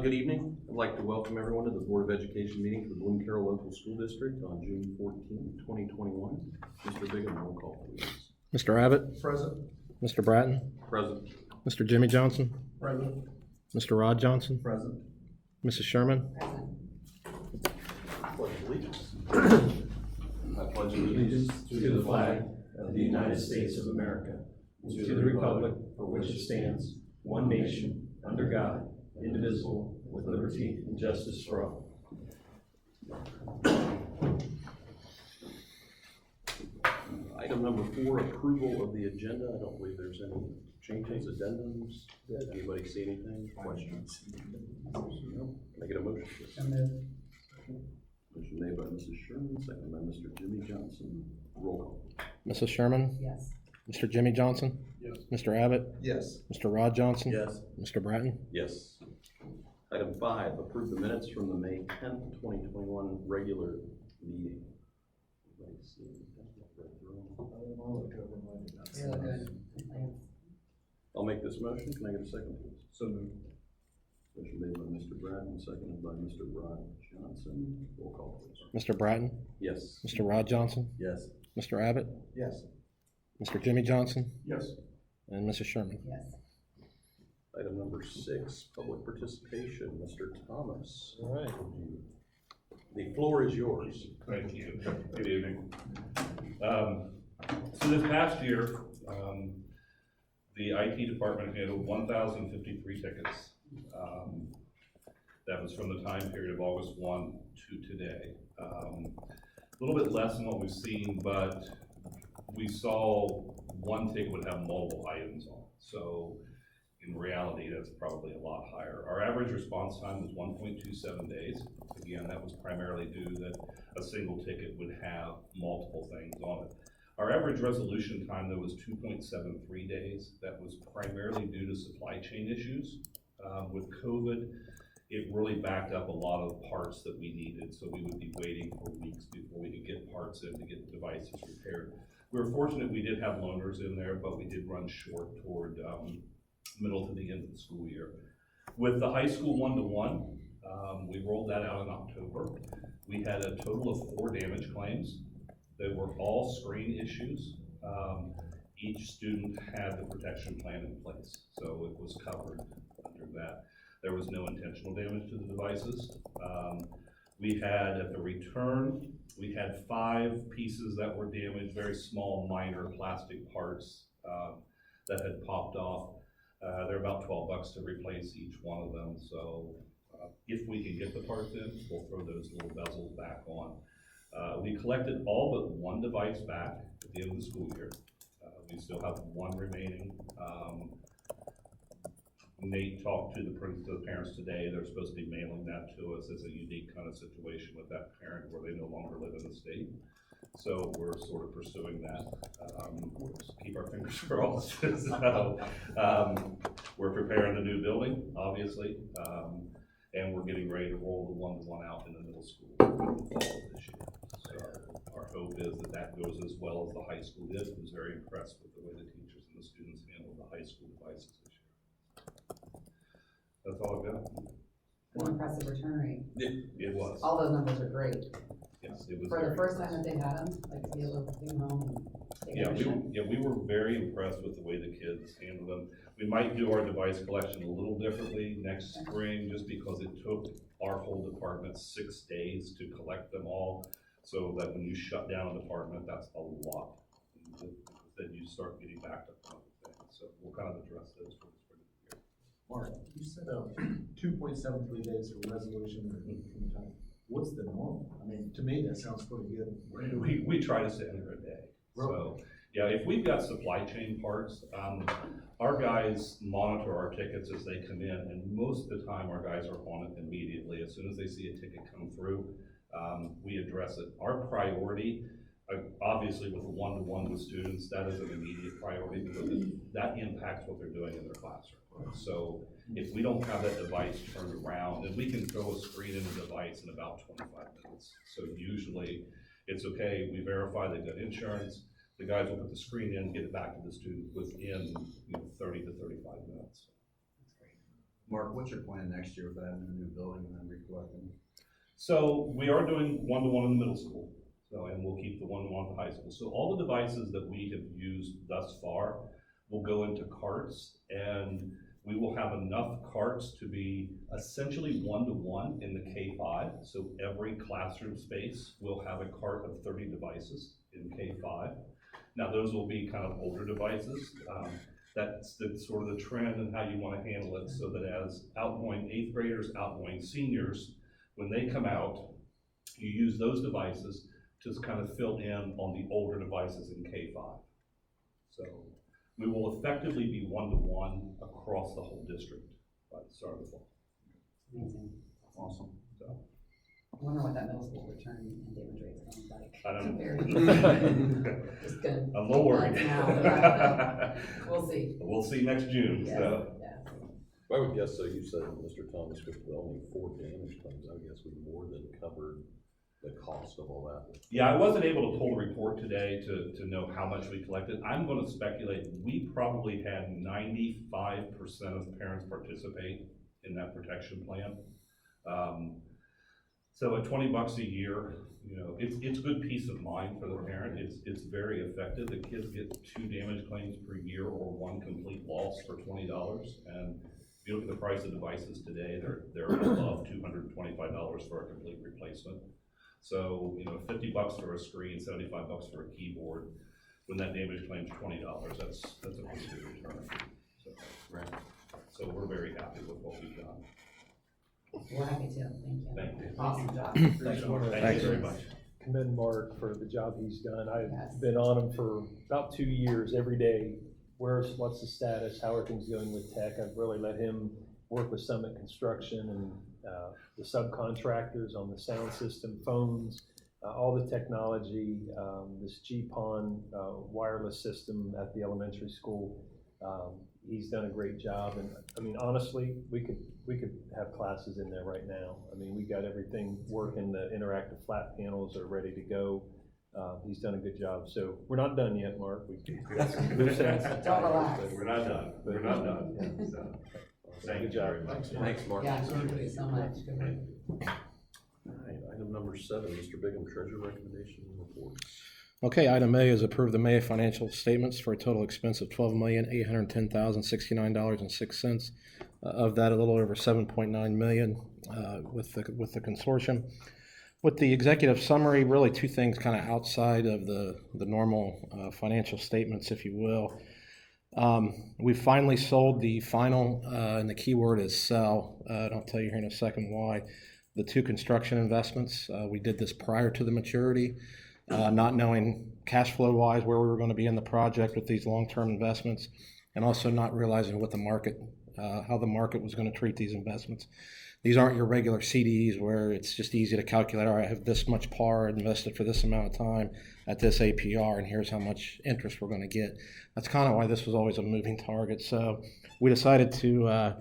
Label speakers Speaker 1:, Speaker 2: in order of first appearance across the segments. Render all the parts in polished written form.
Speaker 1: Good evening. I'd like to welcome everyone to the Board of Education meeting for the Bloom-Carroll Local School District on June 14, 2021. Mr. Bigham, roll call, please.
Speaker 2: Mr. Abbott?
Speaker 3: Present.
Speaker 2: Mr. Bratton?
Speaker 1: Present.
Speaker 2: Mr. Jimmy Johnson?
Speaker 3: Present.
Speaker 2: Mr. Rod Johnson?
Speaker 3: Present.
Speaker 2: Mrs. Sherman?
Speaker 1: Pledge allegiance. I pledge
Speaker 4: allegiance to the flag of the United States of America, and to the republic for which it stands, one nation, under God, indivisible, with liberty and justice for all.
Speaker 1: Item number 4, approval of the agenda. I don't believe there's any changes, addendums. Did anybody see anything? Questions? No. Can I get a motion, please? Motion made by Mrs. Sherman, second by Mr. Jimmy Johnson. Roll call.
Speaker 2: Mrs. Sherman?
Speaker 5: Yes.
Speaker 2: Mr. Jimmy Johnson?
Speaker 3: Yes.
Speaker 2: Mr. Abbott?
Speaker 3: Yes.
Speaker 2: Mr. Rod Johnson?
Speaker 1: Yes.
Speaker 2: Mr. Bratton?
Speaker 1: Yes. Item 5, approve the minutes from the May 10th, 2021 regular meeting. Anybody see anything?
Speaker 5: Really good.
Speaker 1: I'll make this motion. Can I get a second, please?
Speaker 3: So moved.
Speaker 1: Motion made by Mr. Bratton, seconded by Mr. Rod Johnson. Roll call, please.
Speaker 2: Mr. Bratton?
Speaker 1: Yes.
Speaker 2: Mr. Rod Johnson?
Speaker 1: Yes.
Speaker 2: Mr. Abbott?
Speaker 3: Yes.
Speaker 2: Mr. Jimmy Johnson?
Speaker 3: Yes.
Speaker 2: And Mrs. Sherman?
Speaker 5: Yes.
Speaker 1: Item number 6, public participation. Mr. Thomas.
Speaker 2: All right.
Speaker 1: The floor is yours.
Speaker 6: Thank you. Good evening. So this past year, the IT department handled 1,053 tickets. That was from the time period of August 1 to today. A little bit less than what we've seen, but we saw one ticket would have multiple items on it. So in reality, that's probably a lot higher. Our average response time was 1.27 days. Again, that was primarily due that a single ticket would have multiple things on it. Our average resolution time, though, was 2.73 days. That was primarily due to supply chain issues. With COVID, it really backed up a lot of parts that we needed, so we would be waiting for weeks before we could get parts in to get the devices repaired. We were fortunate we did have loaners in there, but we did run short toward middle to the end of the school year. With the high school one-to-one, we rolled that out in October. We had a total of 4 damage claims. They were all screen issues. Each student had the protection plan in place, so it was covered under that. There was no intentional damage to the devices. We had, at the return, we had 5 pieces that were damaged, very small, minor plastic parts that had popped off. They're about $12 to replace each one of them, so if we can get the parts in, we'll throw those little bezels back on. We collected all but 1 device back at the end of the school year. We still have 1 remaining. Nate talked to the parents today. They're supposed to be mailing that to us. It's a unique kind of situation with that parent where they no longer live in the state. So we're sort of pursuing that. We'll just keep our fingers crossed. So, we're preparing the new building, obviously, and we're getting ready to roll the one-to-one out in the middle school in the fall of this year. So our hope is that that goes as well as the high school did. I was very impressed with the way the teachers and the students handled the high school devices this year. That's all I've got.
Speaker 5: An impressive return rate.
Speaker 6: It was.
Speaker 5: All those numbers are great.
Speaker 6: Yes, it was.
Speaker 5: For the first time that they had them, like to be able to bring home and take ownership.
Speaker 6: We were very impressed with the way the kids handled them. We might do our device collection a little differently next spring, just because it took our whole department 6 days to collect them all. So that when you shut down a department, that's a lot. Then you start getting backed up on things. So we'll kind of address those for the spring.
Speaker 3: Mark, you said 2.73 days for resolution from the time. What's the norm? I mean, to me, that sounds pretty good.
Speaker 6: We try to stay under a day. So, yeah, if we've got supply chain parts, our guys monitor our tickets as they come in, and most of the time our guys are on it immediately. As soon as they see a ticket come through, we address it. Our priority, obviously with a one-to-one with students, that is an immediate priority because that impacts what they're doing in their classroom. So if we don't have that device turned around, then we can throw a screen in the device in about 25 minutes. So usually it's okay, we verify they've got insurance, the guys will put the screen in and get it back to the student within 30 to 35 minutes.
Speaker 7: Mark, what's your plan next year with adding a new building and then recollecting?
Speaker 6: So we are doing one-to-one in the middle school, and we'll keep the one-to-one at the high school. So all the devices that we have used thus far will go into carts, and we will have enough carts to be essentially one-to-one in the K-5. So every classroom space will have a cart of 30 devices in K-5. Now those will be kind of older devices. That's sort of the trend and how you want to handle it, so that as outgoing 8th graders, outgoing seniors, when they come out, you use those devices to kind of fill in on the older devices in K-5. So we will effectively be one-to-one across the whole district by the start of the fall.
Speaker 5: Amazing.
Speaker 7: Awesome.
Speaker 6: So,
Speaker 5: I wonder what that middle school return and damage rate is going like.
Speaker 6: I don't
Speaker 5: Very, just good.
Speaker 6: I'm a little worried.
Speaker 5: We'll see.
Speaker 6: We'll see next June,
Speaker 5: Yes,
Speaker 6: so.
Speaker 5: yes.
Speaker 1: I would guess so. You said, Mr. Thomas, with only 4 damage claims, I guess we more than covered the cost of all that.
Speaker 6: Yeah, I wasn't able to pull the report today to know how much we collected. I'm gonna speculate, we probably had 95% of parents participate in that protection plan. So at $20 a year, it's good peace of mind for the parent. It's very effective. The kids get 2 damage claims per year or 1 complete loss for $20. And if you look at the price of devices today, they're above $225 for a complete replacement. So, $50 for a screen, $75 for a keyboard. When that damage claims $20, that's a pretty good return. So,
Speaker 7: Right.
Speaker 6: so we're very happy with what we've done.
Speaker 5: We're happy to, thank you.
Speaker 6: Thank you.
Speaker 5: Awesome job.
Speaker 6: Thank you very much.
Speaker 8: Commend Mark for the job he's done.
Speaker 5: Yes.
Speaker 8: I've been on him for about 2 years, every day. What's the status? How are things going with tech? I've really let him work with Summit Construction and the subcontractors on the sound system, phones, all the technology, this GPON wireless system at the elementary school. He's done a great job, and I mean, honestly, we could have classes in there right now. I mean, we got everything working. The interactive flat panels are ready to go. He's done a good job. So we're not done yet, Mark. We got some loose ends.
Speaker 5: Don't relax.
Speaker 6: We're not done. We're not done.
Speaker 8: Yeah.
Speaker 6: So, thank you
Speaker 8: Good job.
Speaker 6: very much.
Speaker 1: Thanks, Mark.
Speaker 5: Yeah, thank you so much. Good work.
Speaker 1: All right, item number 7, Mr. Bigham, treasurer recommendation and reports.
Speaker 2: Okay, item A is approve the May financial statements for a total expense of $12,810,069.06. Of that, a little over $7.9 million with the consortium. With the executive summary, really 2 things kind of outside of the normal financial statements, if you will. We finally sold the final, and the key word is sell. I'll tell you here in a second why. The 2 construction investments. We did this prior to the maturity, not knowing cash flow wise where we were going to be in the project with these long-term investments, and also not realizing what the market, how the market was going to treat these investments. These aren't your regular CDs where it's just easy to calculate, all right, I have this much par invested for this amount of time at this APR, and here's how much interest we're going to get. That's kind of why this was always a moving target. So we decided to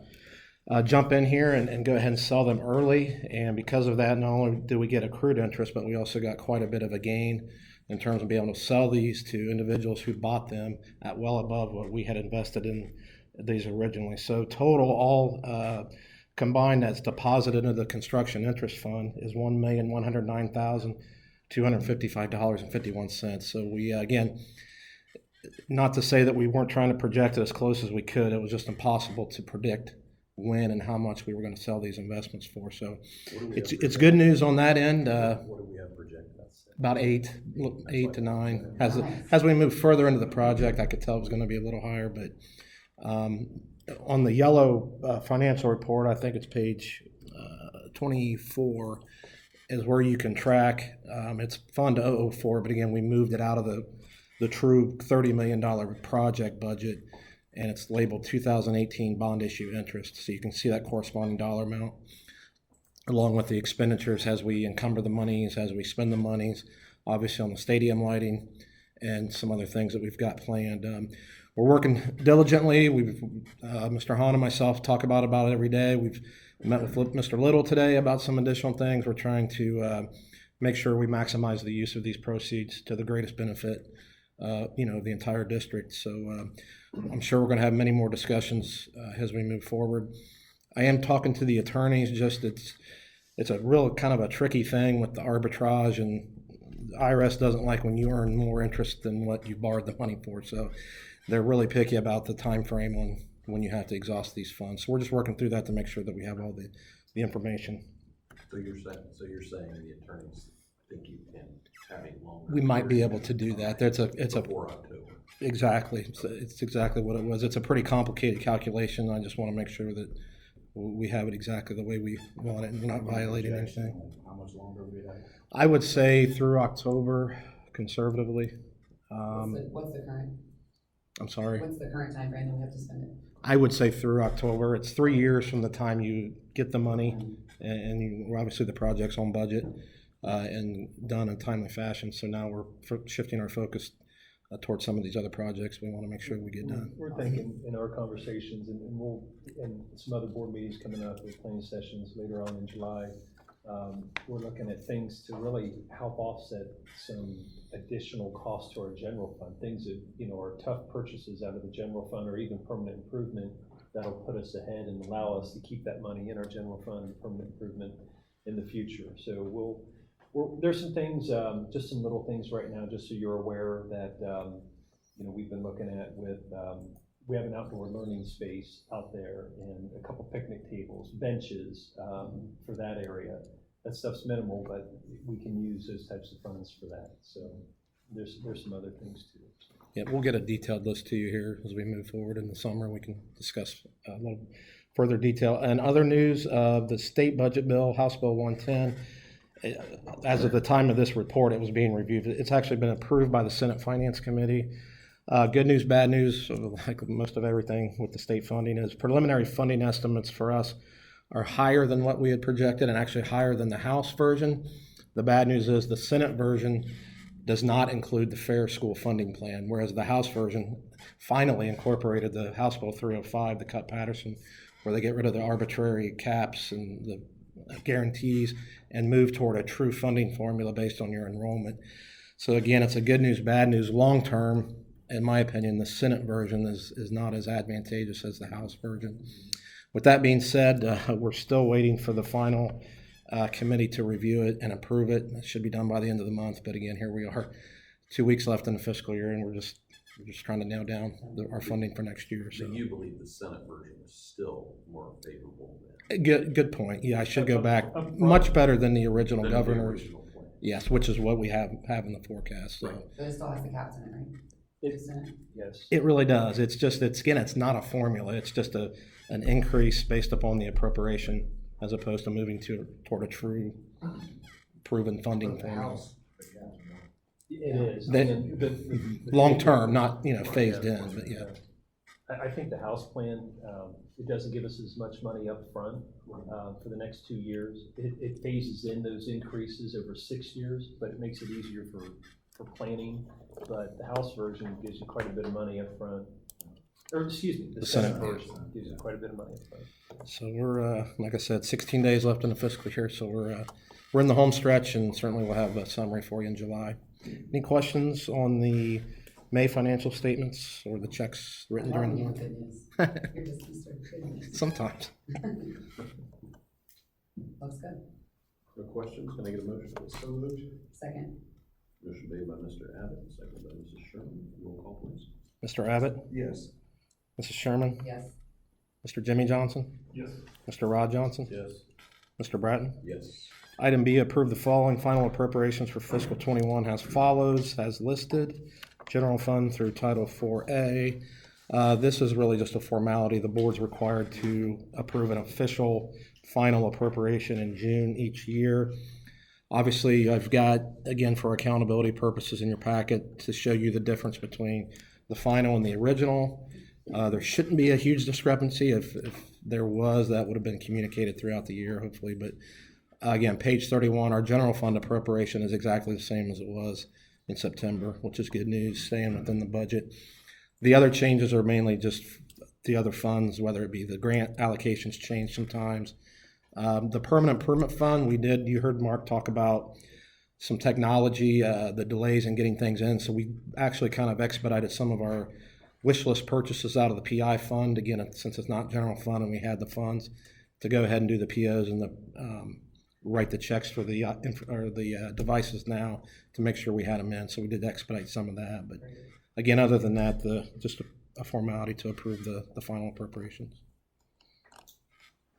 Speaker 2: jump in here and go ahead and sell them early. And because of that, not only did we get accrued interest, but we also got quite a bit of a gain in terms of being able to sell these to individuals who bought them at well above what we had invested in these originally. So total, all combined that's deposited into the construction interest fund is $1,109,255.51. So we, again, not to say that we weren't trying to project it as close as we could. It was just impossible to predict when and how much we were going to sell these investments for. So it's good news on that end.
Speaker 1: What do we have projected?
Speaker 2: About 8 to 9. As we move further into the project, I could tell it was going to be a little higher, but on the yellow financial report, I think it's page 24, is where you can track. It's Fund 004, but again, we moved it out of the true $30 million project budget, and it's labeled 2018 bond issue interest. So you can see that corresponding dollar amount, along with the expenditures as we encumber the monies, as we spend the monies, obviously on the stadium lighting and some other things that we've got planned. We're working diligently. Mr. Hahn and myself talk about it every day. We've met with Mr. Little today about some additional things. We're trying to make sure we maximize the use of these proceeds to the greatest benefit the entire district. So I'm sure we're going to have many more discussions as we move forward. I am talking to the attorneys, just it's a real kind of a tricky thing with the arbitrage, and the IRS doesn't like when you earn more interest than what you borrowed the money for. So they're really picky about the time frame when you have to exhaust these funds. So we're just working through that to make sure that we have all the information.
Speaker 1: So you're saying the attorneys think you can have a longer.
Speaker 2: We might be able to do that. It's a
Speaker 1: Before October.
Speaker 2: exactly. It's exactly what it was. It's a pretty complicated calculation. I just want to make sure that we have it exactly the way we want it and we're not violating anything.
Speaker 7: How much longer would we have?
Speaker 2: I would say through October, conservatively.
Speaker 5: What's the current,
Speaker 2: I'm sorry.
Speaker 5: what's the current timeframe that we have to spend it?
Speaker 2: I would say through October. It's 3 years from the time you get the money, and obviously the project's on budget and done in a timely fashion. So now we're shifting our focus towards some of these other projects we want to make sure we get done.
Speaker 8: We're thinking in our conversations, and some other board meetings coming up with planning sessions later on in July, we're looking at things to really help offset some additional costs to our general fund, things that, are tough purchases out of the general fund or even permanent improvement that'll put us ahead and allow us to keep that money in our general fund and permanent improvement in the future. So there's some things, just some little things right now, just so you're aware that, we've been looking at with, we have an outdoor learning space out there and a couple picnic tables, benches for that area. That stuff's minimal, but we can use those types of funds for that. So there's some other things too.
Speaker 2: Yeah, we'll get a detailed list to you here as we move forward in the summer. We can discuss a little further detail. And other news, the state budget bill, House Bill 110, as of the time of this report, it was being reviewed. It's actually been approved by the Senate Finance Committee. Good news, bad news, like most of everything with the state funding, is preliminary funding estimates for us are higher than what we had projected and actually higher than the House version. The bad news is the Senate version does not include the Fair School Funding Plan, whereas the House version finally incorporated the House Bill 305, the Cut Patterson, where they get rid of the arbitrary caps and the guarantees and move toward a true funding formula based on your enrollment. So again, it's a good news, bad news. Long term, in my opinion, the Senate version is not as advantageous as the House version. With that being said, we're still waiting for the final committee to review it and approve it. It should be done by the end of the month. But again, here we are, 2 weeks left in the fiscal year, and we're just trying to nail down our funding for next year. So
Speaker 1: So you believe the Senate version is still more favorable
Speaker 2: good point. Yeah, I should go back. Much better than the original
Speaker 1: than the
Speaker 2: governor's.
Speaker 1: original plan?
Speaker 2: Yes, which is what we have in the forecast. So.
Speaker 1: Right.
Speaker 5: But it still has the caps in it, right? Isn't it?
Speaker 8: Yes.
Speaker 2: It really does. It's just, it's not a formula. It's just an increase based upon the appropriation as opposed to moving toward a true proven funding
Speaker 3: But the
Speaker 2: formula.
Speaker 3: House, the caps are not.
Speaker 8: It is.
Speaker 2: Then-
Speaker 8: The
Speaker 2: Long term, not, phased in, but yeah.
Speaker 8: I think the House plan, it doesn't give us as much money up front for the next 2 years. It phases in those increases over 6 years, but it makes it easier for planning. But the House version gives you quite a bit of money up front. Or excuse me, the Senate version gives you quite a bit of money up front.
Speaker 2: So we're, like I said, 16 days left in the fiscal year, so we're in the home stretch, and certainly we'll have a summary for you in July. Any questions on the May financial statements or the checks written during the month?
Speaker 5: Good news. You're just Mr. Good news.
Speaker 2: Sometimes.
Speaker 5: Looks good.
Speaker 1: No questions? Can I get a motion? So moved.
Speaker 5: Second,
Speaker 1: Motion made by Mr. Abbott, seconded by Mrs. Sherman. Roll call, please.
Speaker 2: Mr. Abbott,
Speaker 3: Yes.
Speaker 2: Mrs. Sherman,
Speaker 5: yes.
Speaker 2: Mr. Jimmy Johnson,
Speaker 6: Yes.
Speaker 2: Mr. Rod Johnson,
Speaker 1: Yes.
Speaker 2: Mr. Bratton.
Speaker 1: Yes.
Speaker 2: Item B, approve the following final appropriations for fiscal 21 as follows, as listed. General fund through Title 4A. This is really just a formality. The board's required to approve an official final appropriation in June each year. Obviously, I've got, again, for accountability purposes in your packet to show you the difference between the final and the original. There shouldn't be a huge discrepancy. If there was, that would have been communicated throughout the year, hopefully. But again, page 31, our general fund appropriation is exactly the same as it was in September, which is good news, staying within the budget. The other changes are mainly just the other funds, whether it be the grant allocations change sometimes. The permanent improvement fund, you heard Mark talk about some technology, the delays in getting things in. So we actually kind of expedited some of our wish list purchases out of the PI fund, again, since it's not general fund and we had the funds to go ahead and do the POs and write the checks for the devices now to make sure we had them in. So we did expedite some of that. But again, other than that, just a formality to approve the final appropriations.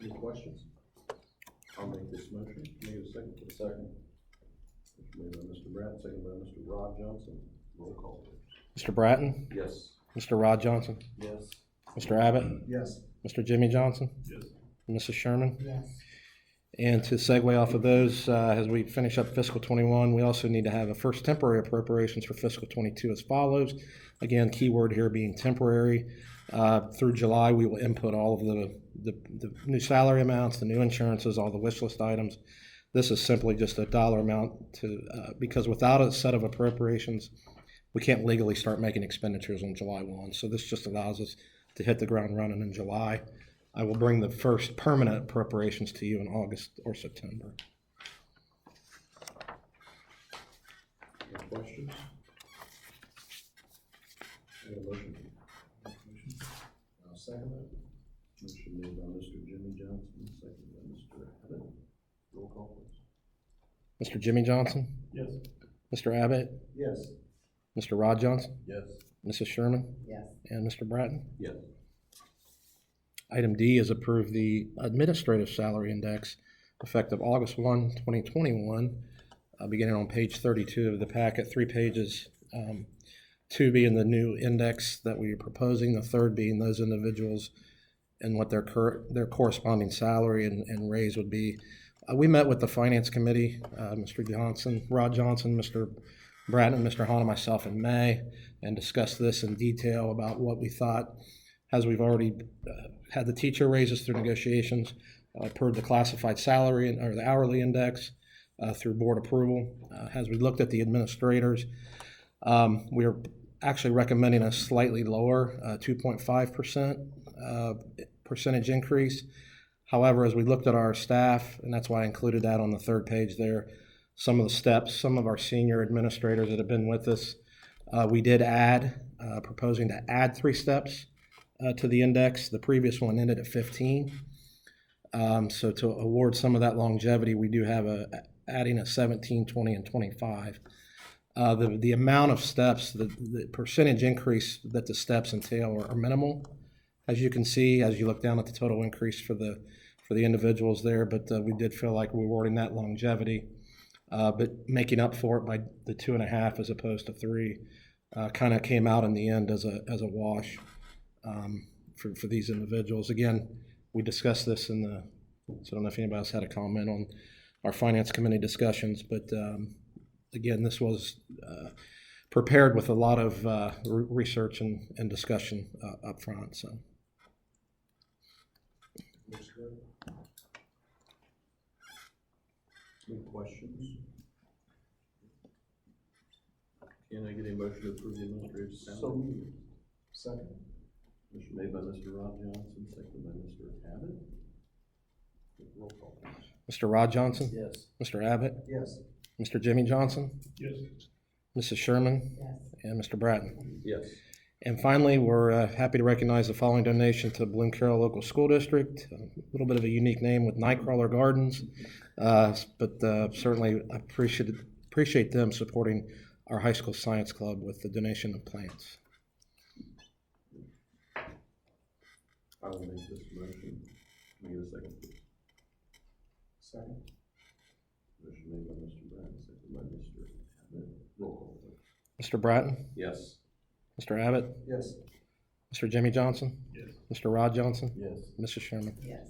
Speaker 1: Any questions? I'll make this motion. Need a second? A second. Motion made by Mr. Bratt, second by Mr. Rod Johnson. Roll call, please.
Speaker 2: Mr. Bratton?
Speaker 1: Yes.
Speaker 2: Mr. Rod Johnson?
Speaker 1: Yes.
Speaker 2: Mr. Abbott?
Speaker 3: Yes.
Speaker 2: Mr. Jimmy Johnson?
Speaker 6: Yes.
Speaker 2: Mrs. Sherman?
Speaker 5: Yes.
Speaker 2: And to segue off of those, as we finish up fiscal 21, we also need to have a first temporary appropriations for fiscal 22 as follows. Again, keyword here being temporary. Through July, we will input all of the new salary amounts, the new insurances, all the wish list items. This is simply just a dollar amount because without a set of appropriations, we can't legally start making expenditures on July 1. So this just allows us to hit the ground running in July. I will bring the first permanent appropriations to you in August or September.
Speaker 1: Any questions? Any motion?
Speaker 3: I'll second that.
Speaker 1: Motion made by Mr. Jimmy Johnson, second by Mr. Abbott. Roll call, please.
Speaker 2: Mr. Jimmy Johnson?
Speaker 6: Yes.
Speaker 2: Mr. Abbott?
Speaker 3: Yes.
Speaker 2: Mr. Rod Johnson?
Speaker 1: Yes.
Speaker 2: Mrs. Sherman?
Speaker 5: Yes.
Speaker 2: And Mr. Bratton?
Speaker 1: Yes.
Speaker 2: Item D is approve the administrative salary index effective August 1, 2021, beginning on page 32 of the packet, 3 pages, 2 being the new index that we are proposing, the third being those individuals and what their corresponding salary and raise would be. We met with the Finance Committee, Mr. Johnson, Rod Johnson, Mr. Bratton, Mr. Hahn, and myself in May, and discussed this in detail about what we thought, as we've already had the teacher raises through negotiations, per the classified salary or the hourly index through board approval. As we looked at the administrators, we are actually recommending a slightly lower 2.5% percentage increase. However, as we looked at our staff, and that's why I included that on the third page there, some of the steps, some of our senior administrators that have been with us, we did proposing to add 3 steps to the index. The previous one ended at 15. So to award some of that longevity, we do have adding a 17, 20, and 25. The amount of steps, the percentage increase that the steps entail are minimal, as you can see, as you look down at the total increase for the individuals there. But we did feel like rewarding that longevity, but making up for it by the 2.5 as opposed to 3, kind of came out in the end as a wash. For these individuals. Again, we discussed this so I don't know if anybody else had a comment on our Finance Committee discussions, but again, this was prepared with a lot of research and discussion up front. So.
Speaker 1: Looks good. Any questions? Can I get a motion to approve the administrative salary?
Speaker 3: So moved. Second.
Speaker 1: Motion made by Mr. Rod Johnson, second by Mr. Abbott. Roll call, please.
Speaker 2: Mr. Rod Johnson?
Speaker 3: Yes.
Speaker 2: Mr. Abbott?
Speaker 3: Yes.
Speaker 2: Mr. Jimmy Johnson?
Speaker 6: Yes.
Speaker 2: Mrs. Sherman?
Speaker 5: Yes.
Speaker 2: And Mr. Bratton?
Speaker 1: Yes.
Speaker 2: And finally, we're happy to recognize the following donation to Bloom-Carroll Local School District. A little bit of a unique name with Nightcrawler Gardens, but certainly appreciate them supporting our high school science club with the donation of plants.
Speaker 1: I will make this motion. Can I get a second, please?
Speaker 3: Second.
Speaker 1: Motion made by Mr. Bratton, second by Mr. Abbott. Roll call, please.
Speaker 2: Mr. Bratton?
Speaker 1: Yes.
Speaker 2: Mr. Abbott?
Speaker 3: Yes.
Speaker 2: Mr. Jimmy Johnson?
Speaker 6: Yes.
Speaker 2: Mr. Rod Johnson?
Speaker 1: Yes.
Speaker 2: Mrs. Sherman?
Speaker 5: Yes.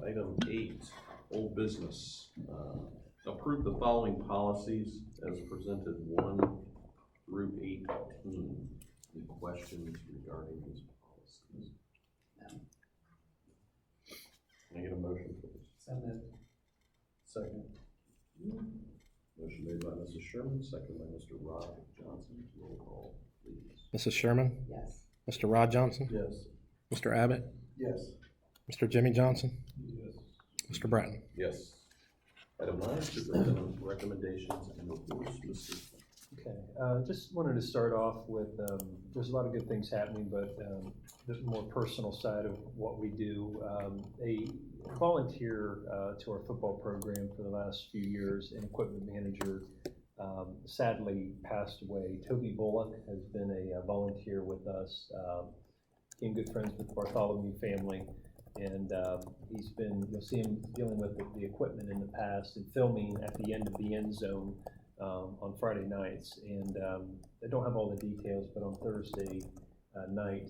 Speaker 1: Item 8, old business. Approve the following policies as presented 1 through 18. Any questions regarding these policies? Can I get a motion, please?
Speaker 5: So moved.
Speaker 1: Second. Motion made by Mrs. Sherman, second by Mr. Rod Johnson. Roll call, please.
Speaker 2: Mrs. Sherman?
Speaker 5: Yes.
Speaker 2: Mr. Rod Johnson?
Speaker 1: Yes.
Speaker 2: Mr. Abbott?
Speaker 3: Yes.
Speaker 2: Mr. Jimmy Johnson?
Speaker 6: Yes.
Speaker 2: Mr. Bratton?
Speaker 1: Yes. Item 9, superintendent recommendations and reports. Mr.
Speaker 8: Okay, just wanted to start off with, there's a lot of good things happening, but the more personal side of what we do. A volunteer to our football program for the last few years, an equipment manager, sadly passed away. Toby Bullock has been a volunteer with us, became good friends with the Bartholomew family, and he's been, you'll see him dealing with the equipment in the past and filming at the end of the end zone on Friday nights. And I don't have all the details, but on Thursday night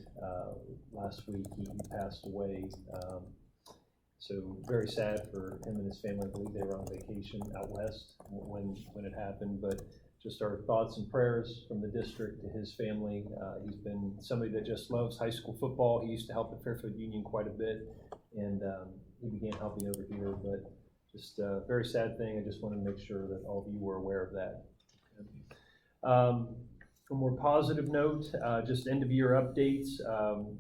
Speaker 8: last week, he passed away. So very sad for him and his family. I believe they were on vacation out west when it happened, but just our thoughts and prayers from the district to his family. He's been somebody that just loves high school football. He used to help at Fairfield Union quite a bit, and he began helping over here, but just a very sad thing. I just wanted to make sure that all of you were aware of that. A more positive note, just end of year updates.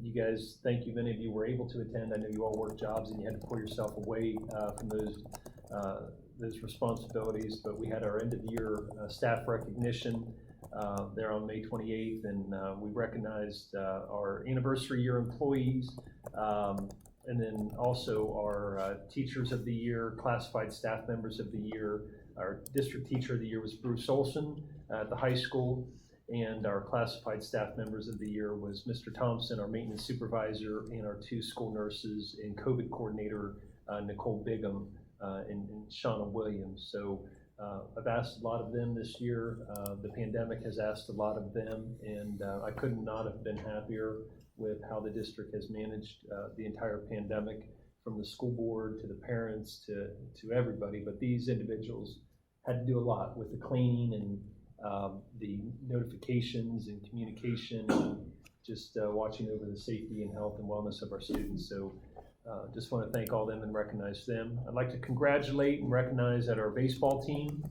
Speaker 8: You guys, thank you, many of you were able to attend. I know you all work jobs and you had to pull yourself away from those responsibilities, but we had our end of year staff recognition there on May 28th, and we recognized our anniversary year employees, and then also our teachers of the year, classified staff members of the year. Our district teacher of the year was Bruce Olson at the high school, and our classified staff members of the year was Mr. Thompson, our maintenance supervisor, and our 2 school nurses and COVID coordinator, Nicole Bigham and Shauna Williams. So I've asked a lot of them this year. The pandemic has asked a lot of them, and I could not have been happier with how the district has managed the entire pandemic, from the school board to the parents to everybody. But these individuals had to do a lot with the cleaning and the notifications and communication, and just watching over the safety and health and wellness of our students. So just want to thank all them and recognize them. I'd like to congratulate and recognize that our baseball team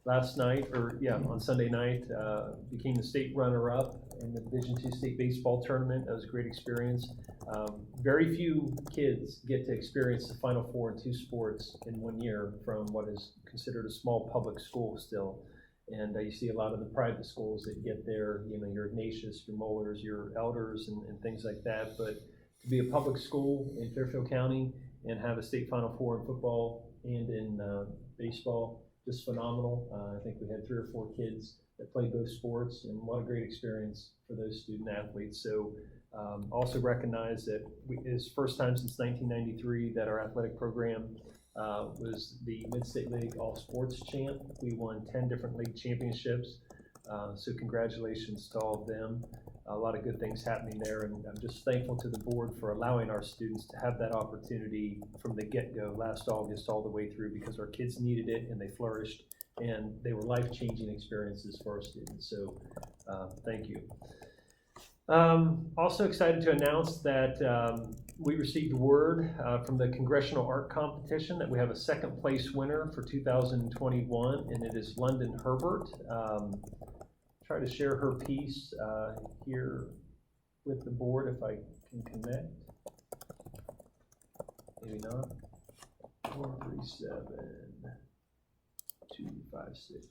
Speaker 8: last night, on Sunday night, became the state runner-up in the Division II state baseball tournament. That was a great experience. Very few kids get to experience the Final Four in 2 sports in 1 year from what is considered a small public school still. And you see a lot of the private schools that get there, your Ignatius, your Mullers, your Elders, and things like that. But to be a public school in Fairfield County and have a state Final Four in football and in baseball, just phenomenal. I think we had 3 or 4 kids that played both sports, and what a great experience for those student athletes. So also recognize that it's first time since 1993 that our athletic program was the Mid-State League All Sports champ. We won 10 different league championships. So congratulations to all of them. A lot of good things happening there, and I'm just thankful to the board for allowing our students to have that opportunity from the get-go last August all the way through, because our kids needed it and they flourished, and they were life-changing experiences for our students. So thank you. Also excited to announce that we received word from the Congressional Art Competition that we have a 2nd place winner for 2021, and it is London Herbert. Try to share her piece here with the board if I can connect. Maybe not. 437 256.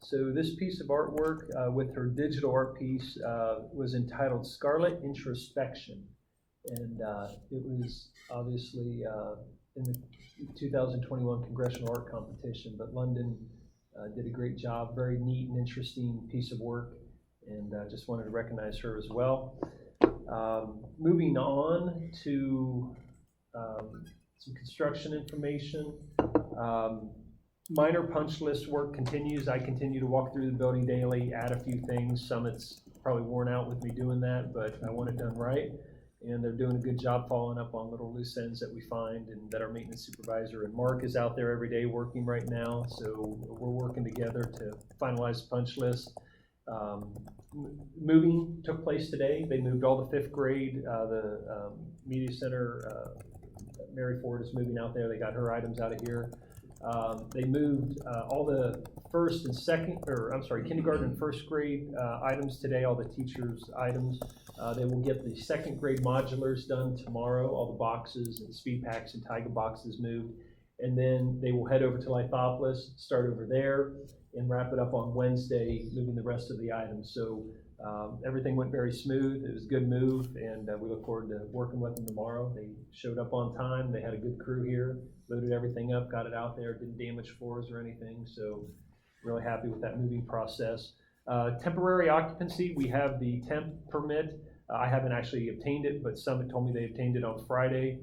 Speaker 8: So this piece of artwork with her digital art piece was entitled Scarlet Introspection, and it was obviously in the 2021 Congressional Art Competition, but London did a great job. Very neat and interesting piece of work, and just wanted to recognize her as well. Moving on to some construction information. Minor punch list work continues. I continue to walk through the building daily, add a few things. Some it's probably worn out with me doing that, but I want it done right. And they're doing a good job following up on little loose ends that we find, and that our maintenance supervisor and Mark is out there every day working right now. So we're working together to finalize the punch list. Moving took place today. They moved all the 5th grade. The media center, Mary Ford is moving out there. They got her items out of here. They moved all the kindergarten and 1st grade items today, all the teachers' items. They will get the second grade modulars done tomorrow, all the boxes and speed packs and Tiger boxes moved. And then they will head over to Lithopolis, start over there, and wrap it up on Wednesday, moving the rest of the items. So everything went very smooth. It was a good move, and we look forward to working with them tomorrow. They showed up on time. They had a good crew here, loaded everything up, got it out there, didn't damage floors or anything. So really happy with that moving process. Temporary occupancy, we have the temp permit. I haven't actually obtained it, but Summit told me they obtained it on Friday.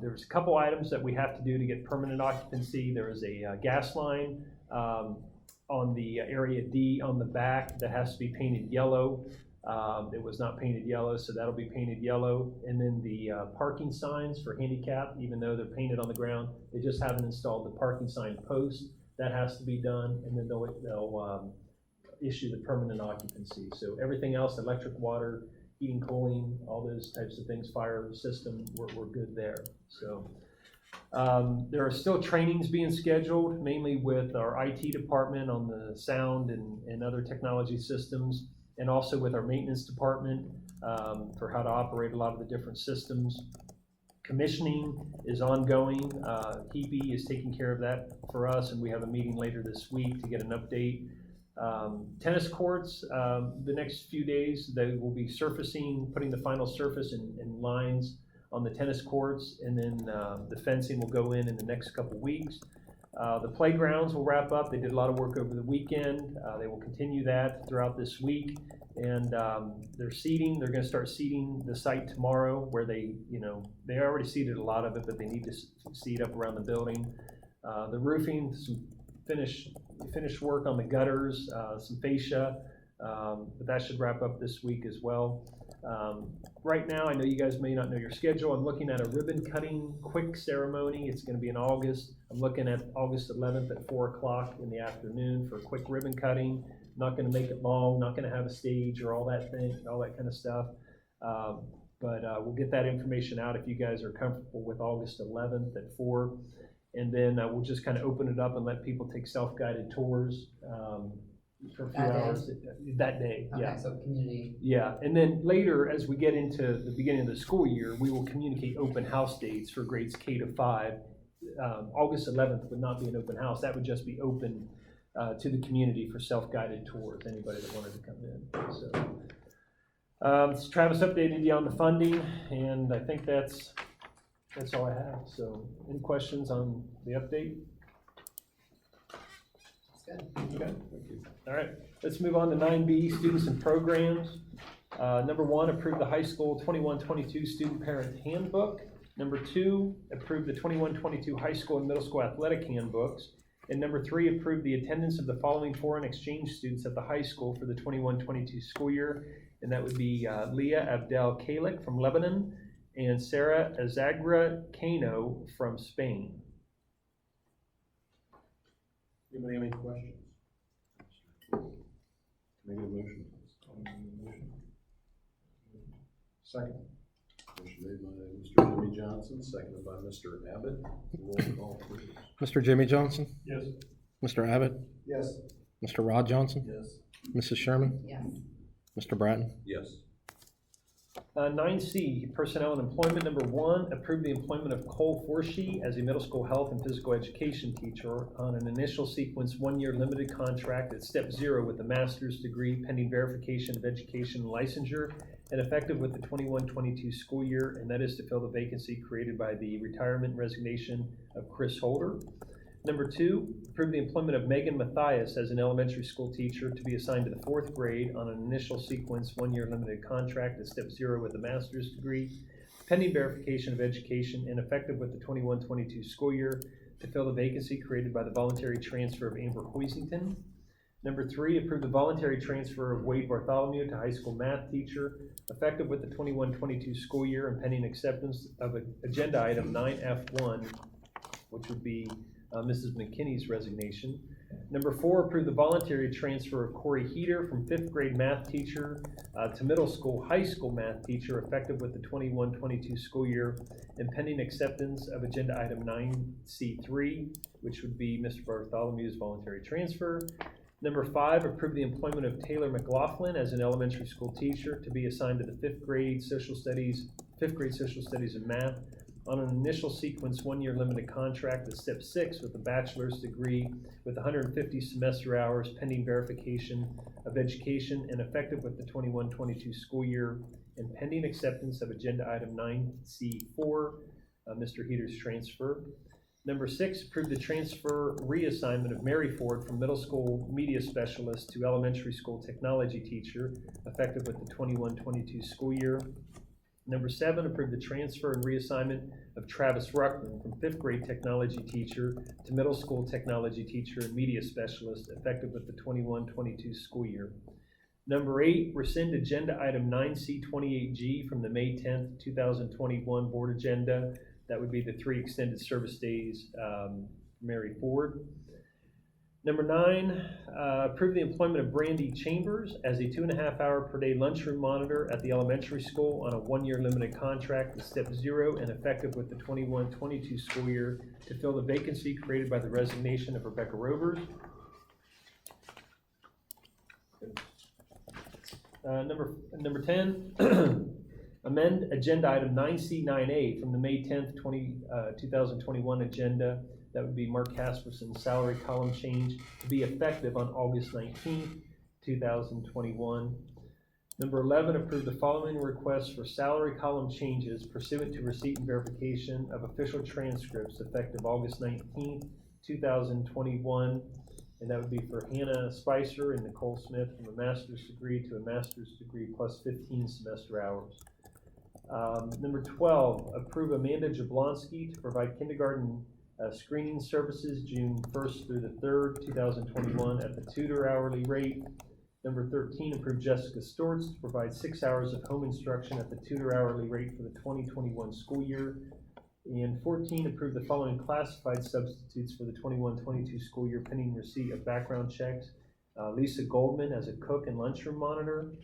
Speaker 8: There's a couple items that we have to do to get permanent occupancy. There is a gas line on the area D on the back that has to be painted yellow. It was not painted yellow, so that'll be painted yellow. And then the parking signs for handicap, even though they're painted on the ground, they just haven't installed the parking sign post. That has to be done, and then they'll issue the permanent occupancy. So everything else, electric, water, heating, cooling, all those types of things, fire system, we're good there. So there are still trainings being scheduled, mainly with our IT department on the sound and other technology systems, and also with our maintenance department for how to operate a lot of the different systems. Commissioning is ongoing. HEBE is taking care of that for us, and we have a meeting later this week to get an update. Tennis courts, the next few days, they will be surfacing, putting the final surface and lines on the tennis courts, and then the fencing will go in the next couple weeks. The playgrounds will wrap up. They did a lot of work over the weekend. They will continue that throughout this week. And they're seeding. They're going to start seeding the site tomorrow, where they already seeded a lot of it, but they need to seed up around the building. The roofing, some finished work on the gutters, some fascia, but that should wrap up this week as well. Right now, I know you guys may not know your schedule. I'm looking at a ribbon cutting quick ceremony. It's going to be in August. I'm looking at August 11th at 4 o'clock in the afternoon for a quick ribbon cutting. Not going to make it long, not going to have a stage or all that kind of stuff. But we'll get that information out if you guys are comfortable with August 11th at 4. And then we'll just kind of open it up and let people take self-guided tours for a few hours that day.
Speaker 5: Okay,
Speaker 8: Yeah.
Speaker 5: so community.
Speaker 8: Yeah, and then later, as we get into the beginning of the school year, we will communicate open house dates for grades K to 5. August 11th would not be an open house. That would just be open to the community for self-guided tours, anybody that wanted to come in. So Travis updated you on the funding, and I think that's all I have. So any questions on the update?
Speaker 5: That's good.
Speaker 8: Okay. All right, let's move on to 9B, students and programs. Number 1, approve the high school 21-22 student parent handbook. Number 2, approve the 21-22 high school and middle school athletic handbooks. And number 3, approve the attendance of the following foreign exchange students at the high school for the 21-22 school year. And that would be Leah Abdel Kalik from Lebanon and Sarah Azagra Kano from Spain.
Speaker 1: Anybody have any questions? Make a motion.
Speaker 3: Second.
Speaker 1: Motion made by Mr. Jimmy Johnson, seconded by Mr. Abbott. Roll call, please.
Speaker 2: Mr. Jimmy Johnson?
Speaker 8: Yes.
Speaker 2: Mr. Abbott?
Speaker 3: Yes.
Speaker 2: Mr. Rod Johnson?
Speaker 1: Yes.
Speaker 2: Mrs. Sherman?
Speaker 5: Yes.
Speaker 2: Mr. Bratton?
Speaker 1: Yes.
Speaker 8: 9C, personnel and employment. Number 1, approve the employment of Cole Forshee as a middle school health and physical education teacher on an initial sequence 1-year limited contract at step 0 with a master's degree pending verification of education and licensure and effective with the 21-22 school year, and that is to fill the vacancy created by the retirement resignation of Chris Holder. Number 2, approve the employment of Megan Mathias as an elementary school teacher to be assigned to the 4th grade on an initial sequence 1-year limited contract at step 0 with a master's degree, pending verification of education and effective with the 21-22 school year to fill the vacancy created by the voluntary transfer of Amber Hoisington. Number 3, approve the voluntary transfer of Wade Bartholomew to high school math teacher, effective with the 21-22 school year and pending acceptance of agenda item 9F1, which would be Mrs. McKinney's resignation. Number 4, approve the voluntary transfer of Corey Heater from 5th grade math teacher to middle school, high school math teacher, effective with the 21-22 school year and pending acceptance of agenda item 9C3, which would be Mr. Bartholomew's voluntary transfer. Number 5, approve the employment of Taylor McLaughlin as an elementary school teacher to be assigned to the fifth grade social studies and math on an initial sequence 1-year limited contract at step 6 with a bachelor's degree with 150 semester hours pending verification of education and effective with the 21-22 school year and pending acceptance of agenda item 9C4, Mr. Heater's transfer. Number 6, approve the transfer reassignment of Mary Ford from middle school media specialist to elementary school technology teacher, effective with the 21-22 school year. Number 7, approve the transfer and reassignment of Travis Ruckman from 5th grade technology teacher to middle school technology teacher and media specialist, effective with the 21-22 school year. Number 8, rescind agenda item 9C28G from the May 10th, 2021 board agenda. That would be the 3 extended service days, Mary Ford. Number 9, approve the employment of Brandy Chambers as a 2.5-hour per day lunchroom monitor at the elementary school on a 1-year limited contract at step 0 and effective with the 21-22 school year to fill the vacancy created by the resignation of Rebecca Rovers. Number 10, amend agenda item 9C9A from the May 10th, 2021 agenda. That would be Mark Casperson's salary column change to be effective on August 19th, 2021. Number 11, approve the following requests for salary column changes pursuant to receipt and verification of official transcripts effective August 19th, 2021. And that would be for Hannah Spicer and Nicole Smith from a master's degree to a master's degree plus 15 semester hours. Number 12, approve Amanda Jablonski to provide kindergarten screening services June 1st through the 3rd, 2021 at the tutor hourly rate. Number 13, approve Jessica Storts to provide 6 hours of home instruction at the tutor hourly rate for the 2021 school year. And 14, approve the following classified substitutes for the 21-22 school year pending receipt of background checks. Lisa Goldman as a cook and lunchroom monitor.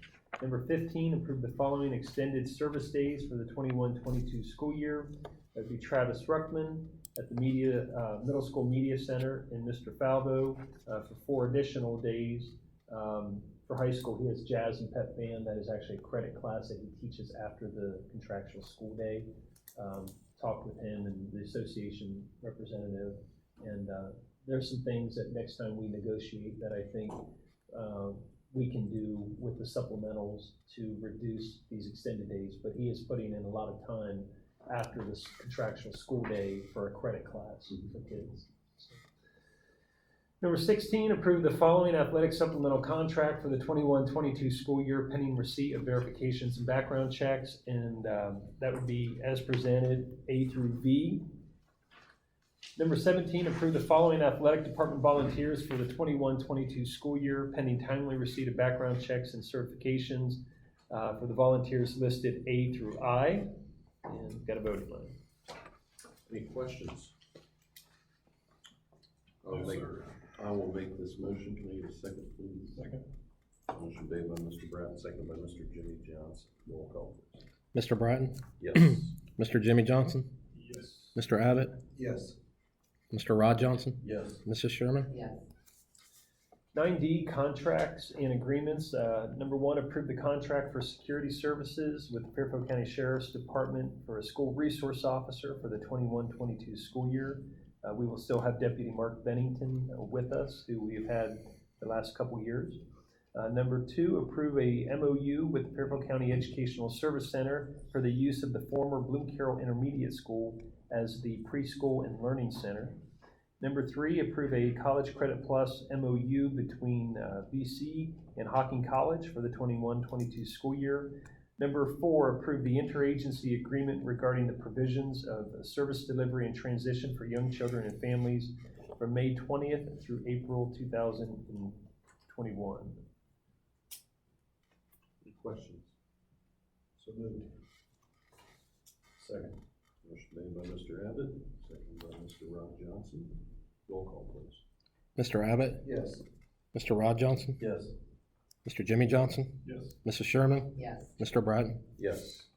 Speaker 8: Number 15, approve the following extended service days for the 21-22 school year. That would be Travis Ruckman at the Middle School Media Center and Mr. Falvo for 4 additional days. For high school, he has jazz and pep band. That is actually a credit class that he teaches after the contractual school day. Talked with him and the association representative, and there's some things that next time we negotiate that I think we can do with the supplementals to reduce these extended days, but he is putting in a lot of time after this contractual school day for a credit class for kids. Number 16, approve the following athletic supplemental contract for the 21-22 school year pending receipt of verifications and background checks, and that would be as presented, A through V. Number 17, approve the following athletic department volunteers for the 21-22 school year pending timely receipt of background checks and certifications for the volunteers listed A through I, and we've got a voting line.
Speaker 1: Any questions?
Speaker 6: No, sir.
Speaker 1: I will make this motion. Can I get a second, please? Second. Motion made by Mr. Bratton, seconded by Mr. Jimmy Johnson. Roll call, please.
Speaker 2: Mr. Bratton?
Speaker 1: Yes.
Speaker 2: Mr. Jimmy Johnson?
Speaker 6: Yes.
Speaker 2: Mr. Abbott?
Speaker 3: Yes.
Speaker 2: Mr. Rod Johnson?
Speaker 1: Yes.
Speaker 2: Mrs. Sherman?
Speaker 5: Yes.
Speaker 8: 9D, contracts and agreements. Number 1, approve the contract for security services with the Fairfield County Sheriff's Department for a school resource officer for the 21-22 school year. We will still have Deputy Mark Bennington with us, who we've had the last couple years. Number 2, approve a MOU with the Fairfield County Educational Service Center for the use of the former Bloom-Carroll Intermediate School as the preschool and learning center. Number 3, approve a College Credit Plus MOU between BC and Hocking College for the 21-22 school year. Number 4, approve the interagency agreement regarding the provisions of service delivery and transition for young children and families from May 20th through April 2021.
Speaker 1: Any questions?
Speaker 3: So moved.
Speaker 1: Second. Motion made by Mr. Abbott, seconded by Mr. Rod Johnson. Roll call, please.
Speaker 2: Mr. Abbott?
Speaker 3: Yes.
Speaker 2: Mr. Rod Johnson?
Speaker 1: Yes.
Speaker 2: Mr. Jimmy Johnson?
Speaker 6: Yes.
Speaker 2: Mrs. Sherman?
Speaker 5: Yes.
Speaker 2: Mr. Bratton?
Speaker 1: Yes.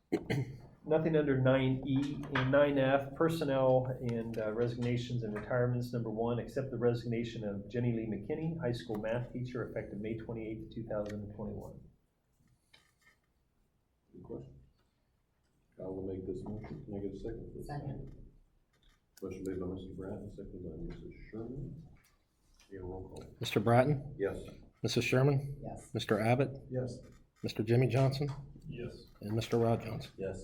Speaker 8: Nothing under 9E and 9F, personnel and resignations and retirements. Number 1, accept the resignation of Jenny Lee McKinney, high school math teacher, effective May 28th, 2021.
Speaker 1: Any questions? I will make this motion. Can I get a second, please?
Speaker 5: Second.
Speaker 1: Motion made by Mr. Bratton, seconded by Mrs. Sherman. Any roll call?
Speaker 2: Mr. Bratton?
Speaker 1: Yes.
Speaker 2: Mrs. Sherman?
Speaker 5: Yes.
Speaker 2: Mr. Abbott?
Speaker 3: Yes.
Speaker 2: Mr. Jimmy Johnson?
Speaker 6: Yes.
Speaker 2: And Mr. Rod Johnson?
Speaker 1: Yes.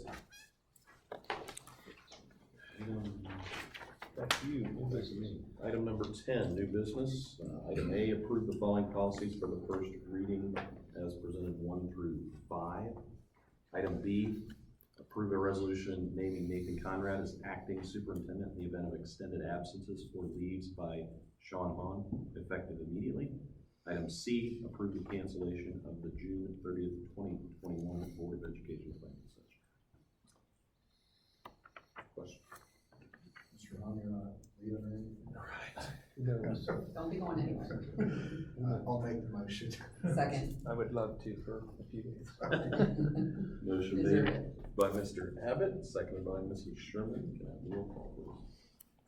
Speaker 8: Back to you. New business.
Speaker 1: Item number 10, new business. Item A, approve the following policies for the first reading as presented 1 through 5. Item B, approve a resolution naming Nathan Conrad as acting superintendent in the event of extended absences or leaves by Sean Hahn, effective immediately. Item C, approve the cancellation of the June 30th, 2021 Board of Education planning session. Question?
Speaker 3: Mr. Hahn, you're not leaving or anything?
Speaker 5: Don't be going anywhere.
Speaker 3: I'll make the motion.
Speaker 5: Second.
Speaker 8: I would love to for a few days.
Speaker 1: Motion
Speaker 5: Deserve
Speaker 1: made
Speaker 5: it.
Speaker 1: by Mr. Abbott, seconded by Mrs. Sherman. Can I have a roll call,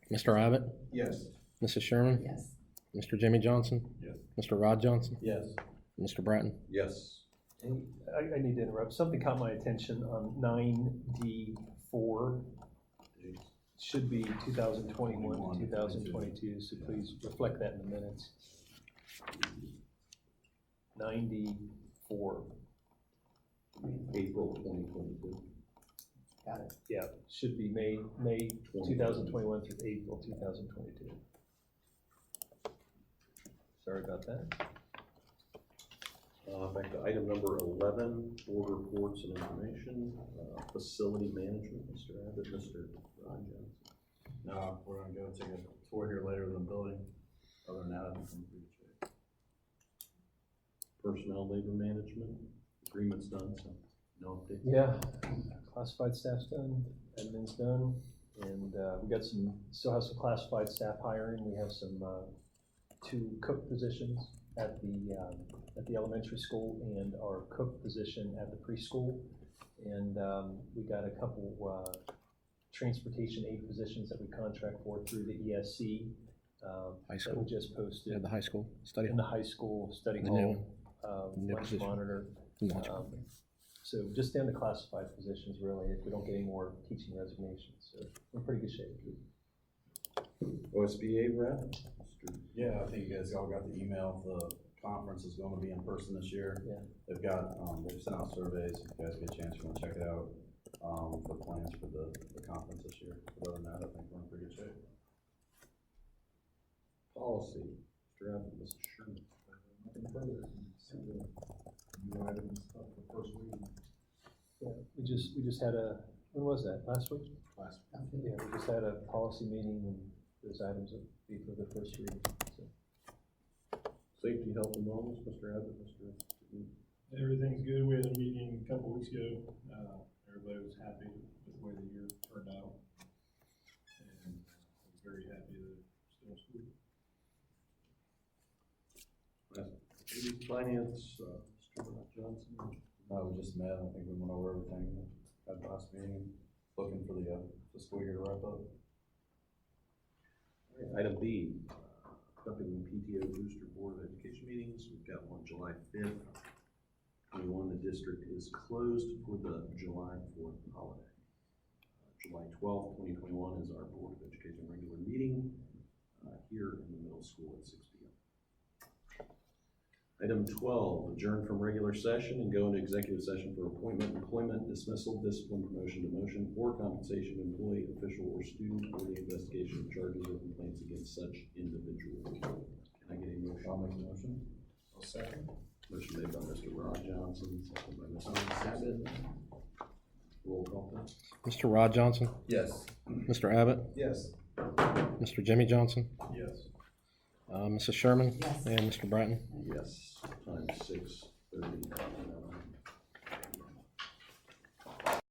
Speaker 1: please?
Speaker 2: Mr. Abbott?
Speaker 3: Yes.
Speaker 2: Mrs. Sherman?
Speaker 5: Yes.
Speaker 2: Mr. Jimmy Johnson?
Speaker 6: Yes.
Speaker 2: Mr. Rod Johnson?
Speaker 1: Yes.
Speaker 2: Mr. Bratton?
Speaker 1: Yes.
Speaker 8: I need to interrupt. Something caught my attention on 9D4. Should be 2021 to 2022, so please reflect that in the minutes. 9D4.
Speaker 1: April 2022.
Speaker 5: Got it.
Speaker 8: Yeah, should be May 2021 through April 2022. Sorry about that.
Speaker 1: Back to item number 11, board reports and information, facility management, Mr. Abbott, Mr. Rod Johnson.
Speaker 7: No, we're gonna go take a tour here later of the building. Other than that, I think we're in pretty shape.
Speaker 1: Personnel labor management, agreement's done, so no updates.
Speaker 8: Yeah, classified staff's done, admin's done, and we got still have some classified staff hiring. We have some 2 cook positions at the elementary school and our cook position at the preschool. And we got a couple transportation aid positions that we contract for through the ESC.
Speaker 2: High
Speaker 8: That
Speaker 2: school?
Speaker 8: we just posted.
Speaker 2: Yeah, the high school study
Speaker 8: In the high school study
Speaker 2: The new
Speaker 8: hall,
Speaker 2: new
Speaker 8: lunch
Speaker 2: position.
Speaker 8: monitor.
Speaker 2: Lunch
Speaker 8: So just down to classified positions really, if we don't get any more teaching resignations. So we're in pretty good shape.
Speaker 1: OSBA rep?
Speaker 7: Yeah, I think you guys all got the email. The conference is going to be in person this year.
Speaker 8: Yeah.
Speaker 7: They've got, they've sent out surveys. If you guys get a chance, you want to check it out, for plans for the conference this year. But other than that, I think we're in pretty good shape.
Speaker 1: Policy, Mr. Abbott, Mrs. Sherman.
Speaker 3: Nothing further. See the new items up for first reading
Speaker 8: Yeah, we just had when was that, last week?
Speaker 3: last
Speaker 8: Yeah, we just had a policy meeting and those items will be for the first reading. So.
Speaker 1: Safety, health, and wellness, Mr. Abbott, Mr.
Speaker 9: Everything's good. We had a meeting a couple weeks ago. Everybody was happy with the way the year turned out. And I was very happy that it's still school.
Speaker 1: Finance, Mr. Rod Johnson.
Speaker 7: We just met. I think we went over everything at the last meeting, looking for the school year to wrap up.
Speaker 1: Item B, conducting PTO Booster Board of Education meetings. We've got one July 5th. 21, the district is closed for the July 4th holiday. July 12th, 2021 is our Board of Education regular meeting here in the middle school at 6 p.m. Item 12, adjourn from regular session and go into executive session for appointment, employment, dismissal, discipline, promotion, demotion, or compensation of employee, official, or student, or the investigation of charges or complaints against such individual. Can I get a motion?
Speaker 7: I'll make a motion.
Speaker 3: I'll second.
Speaker 1: Motion made by Mr. Rod Johnson, seconded by Mr. Abbott. Roll call, please.
Speaker 2: Mr. Rod Johnson?
Speaker 7: Yes.
Speaker 2: Mr. Abbott?
Speaker 3: Yes.
Speaker 2: Mr. Jimmy Johnson?
Speaker 6: Yes.
Speaker 2: Mrs. Sherman?
Speaker 5: Yes.
Speaker 2: And Mr. Bratton?
Speaker 1: Yes, time 6:30.